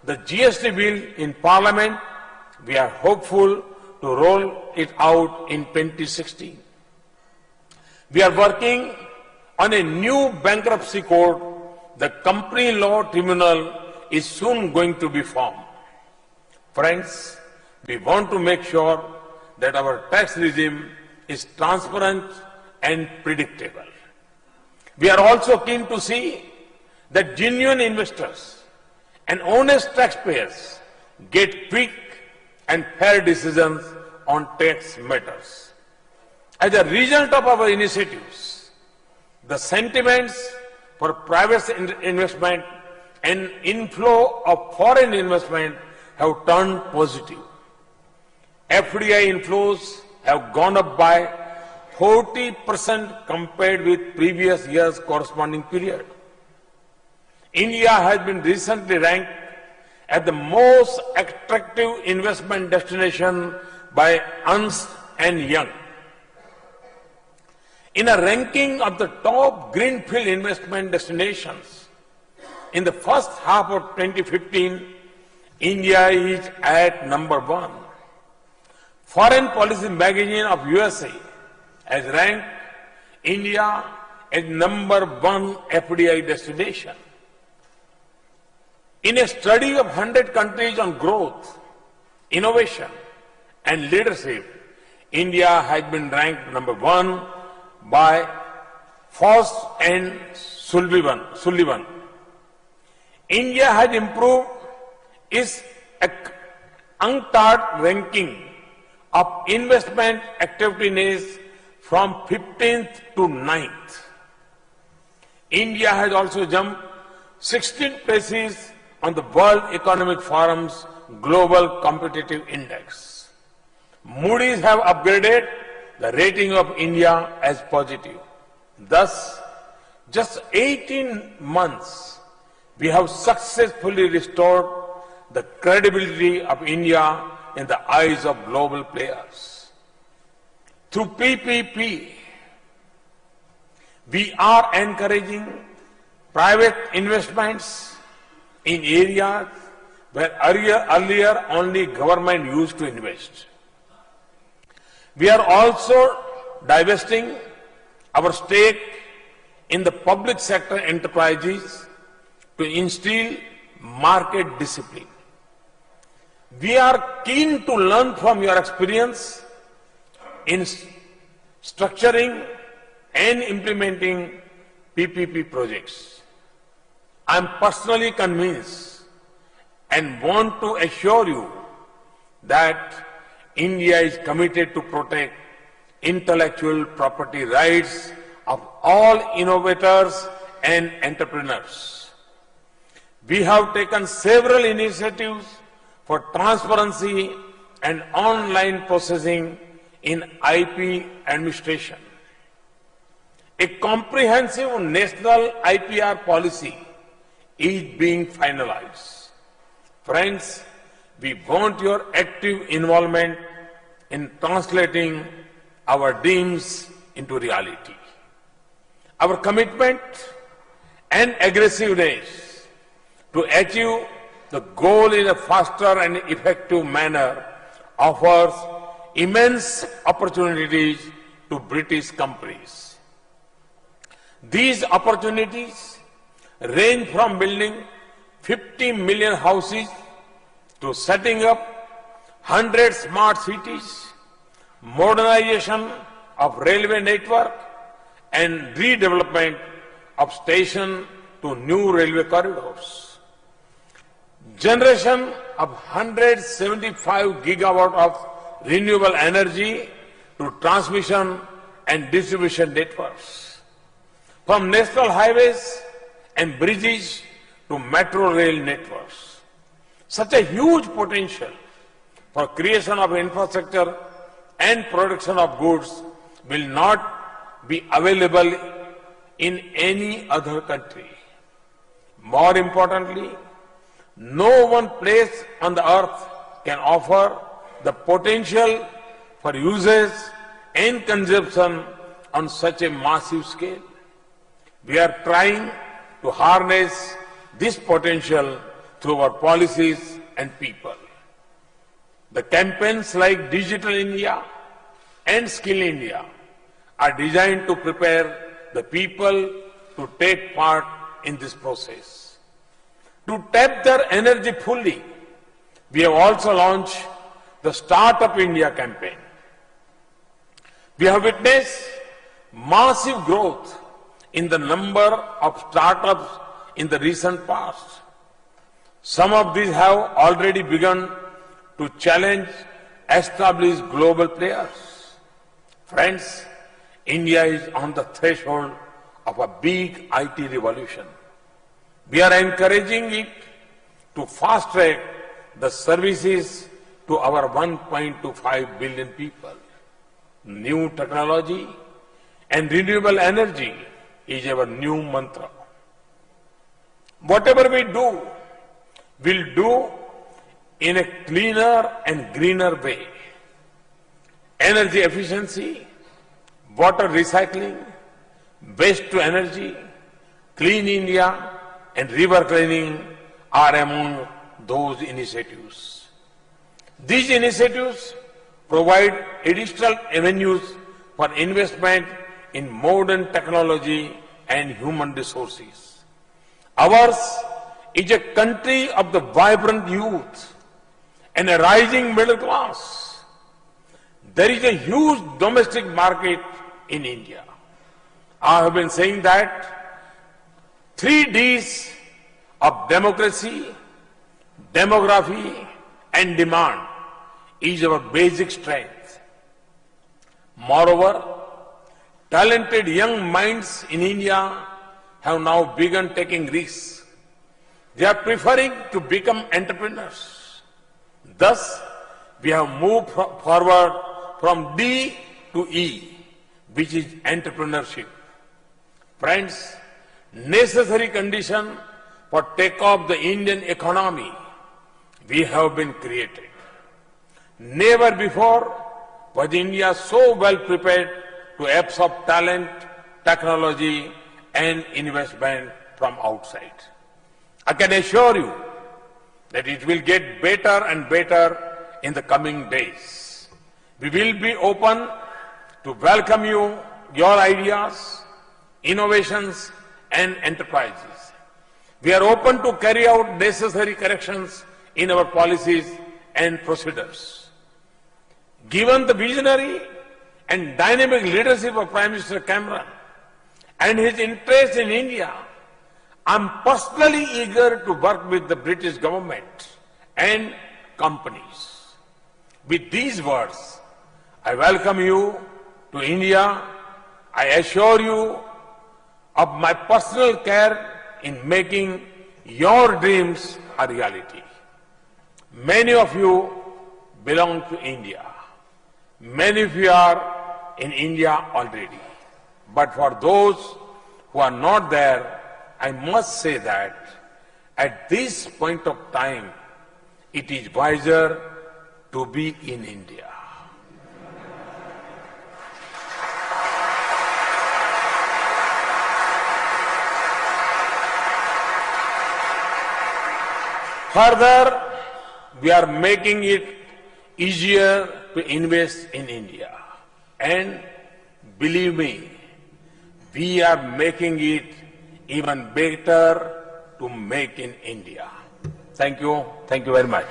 the GST bill in Parliament, we are hopeful to roll it out in 2016. We are working on a new bankruptcy court. The Company Law Tribunal is soon going to be formed. Friends, we want to make sure that our tax regime is transparent and predictable. We are also keen to see that genuine investors and honest taxpayers get quick and fair decisions on tax matters. As a result of our initiatives, the sentiments for private investment and inflow of foreign investment have turned positive. FDI inflows have gone up by 40% compared with previous year's corresponding period. India has been recently ranked as the most attractive investment destination by Ernst & Young. In a ranking of the top greenfield investment destinations, in the first half of 2015, India is at number 1. Foreign Policy magazine of USA has ranked India as number 1 FDI destination. In a study of 100 countries on growth, innovation and leadership, India has been ranked number 1 by Frost and Sullivan. India has improved its UNCTAD ranking of investment activeness from 15th to 9th. India has also jumped 16 places on the World Economic Forum's Global Competitive Index. Moody's have upgraded the rating of India as positive. Thus, just 18 months, we have successfully restored the credibility of India in the eyes of global players. Through PPP, we are encouraging private investments in areas where earlier only government used to invest. We are also divesting our stake in the public sector enterprises to instill market discipline. We are keen to learn from your experience in structuring and implementing PPP projects. I am personally convinced and want to assure you that India is committed to protect intellectual property rights of all innovators and entrepreneurs. We have taken several initiatives for transparency and online processing in IP administration. A comprehensive national IPR policy is being finalized. Friends, we want your active involvement in translating our dreams into reality. Our commitment and aggressiveness to achieve the goal in a faster and effective manner offers immense opportunities to British companies. These opportunities range from building 50 million houses to setting up 100 smart cities, modernization of railway network, and redevelopment of station to new railway corridors. Generation of 175 gigawatt of renewable energy to transmission and distribution networks. From national highways and bridges to metro rail networks. Such a huge potential for creation of infrastructure and production of goods will not be available in any other country. More importantly, no one place on the earth can offer the potential for usage and consumption on such a massive scale. We are trying to harness this potential through our policies and people. The campaigns like Digital India and Skill India are designed to prepare the people to take part in this process. To tap their energy fully, we have also launched the Startup India campaign. We have witnessed massive growth in the number of startups in the recent past. Some of these have already begun to challenge established global players. Friends, India is on the threshold of a big IT revolution. We are encouraging it to fast-track the services to our 1.25 billion people. New technology and renewable energy is our new mantra. Whatever we do, we'll do in a cleaner and greener way. Energy efficiency, water recycling, waste to energy, clean India, and river cleaning are among those initiatives. These initiatives provide additional avenues for investment in modern technology and human resources. Ours is a country of the vibrant youth and a rising middle class. There is a huge domestic market in India. I have been saying that 3 Ds of democracy, demography, and demand is our basic strength. Moreover, talented young minds in India have now begun taking risks. They are preferring to become entrepreneurs. Thus, we have moved forward from D to E, which is entrepreneurship. Friends, necessary condition for take-off the Indian economy we have been created. Never before was India so well prepared to absorb talent, technology, and investment from outside. I can assure you that it will get better and better in the coming days. We will be open to welcome you, your ideas, innovations, and enterprises. We are open to carry out necessary corrections in our policies and procedures. Given the visionary and dynamic leadership of Prime Minister Cameron and his interest in India, I am personally eager to work with the British government and companies. With these words, I welcome you to India. I assure you of my personal care in making your dreams a reality. Many of you belong to India. Many of you are in India already. But for those who are not there, I must say that at this point of time, it is wiser to be in India. Further, we are making it easier to invest in India. And believe me, we are making it even better to make in India. Thank you. Thank you very much.